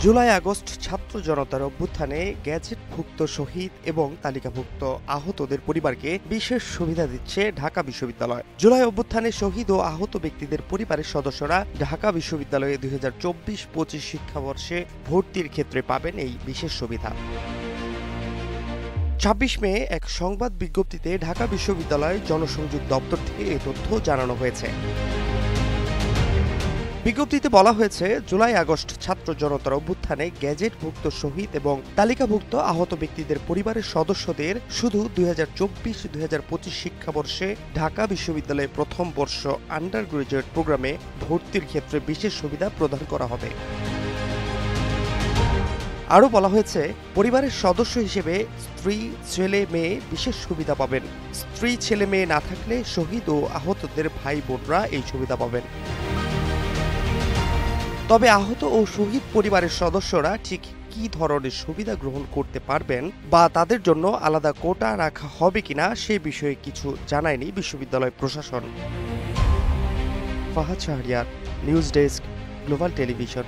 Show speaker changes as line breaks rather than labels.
July August ছাত্র জনতার অভ্যুত্থানে গ্যাজেটভুক্ত শহীদ এবং তালিকাভুক্ত আহতদের পরিবারকে বিশেষ সুবিধা দিচ্ছে ঢাকা বিশ্ববিদ্যালয়। জুলাই অভ্যুত্থানে শহীদ ও আহত ব্যক্তিদের পরিবারের সদস্যরা ঢাকা বিশ্ববিদ্যালয়ে 2024-25 শিক্ষাবর্ষে ভর্তির ক্ষেত্রে পাবেন এই বিশেষ সুবিধা। ২৬ মে এক সংবাদ বিজ্ঞপ্তিতে ঢাকা বিশ্ববিদ্যালয় জনসংযোগ দপ্তর থেকে এই তথ্য জানানো হয়েছে। বিজ্ঞপ্তিতে বলা হয়েছে, জুলাই আগস্ট ছাত্র জনতার অভ্যুত্থানে গ্যাজেটভুক্ত শহীদ এবং তালিকাভুক্ত আহত ব্যক্তিদের পরিবারের সদস্যদের শুধু 2024-2025 শিক্ষাবর্ষে ঢাকা বিশ্ববিদ্যালয়ে প্রথম বর্ষ আন্ডার গ্রাজুয়েট প্রোগ্রামে ভর্তির ক্ষেত্রে বিশেষ সুবিধা প্রদান করা হবে। আরও বলা হয়েছে, পরিবারের সদস্য হিসেবে স্ত্রী, ছেলে, মেয়ে বিশেষ সুবিধা পাবেন। স্ত্রী, ছেলে, মেয়ে না থাকলে শহীদ ও আহতদের ভাই বোনরা এই সুবিধা পাবেন। তবে আহত ও শহীদ পরিবারের সদস্যরা ঠিক কী ধরনের সুবিধা গ্রহণ করতে পারবেন বা তাদের জন্য আলাদা কোটা রাখা হবে কিনা সে বিষয়ে কিছু জানায়নি বিশ্ববিদ্যালয় প্রশাসন। Fahad Shahriar, news desk, global television.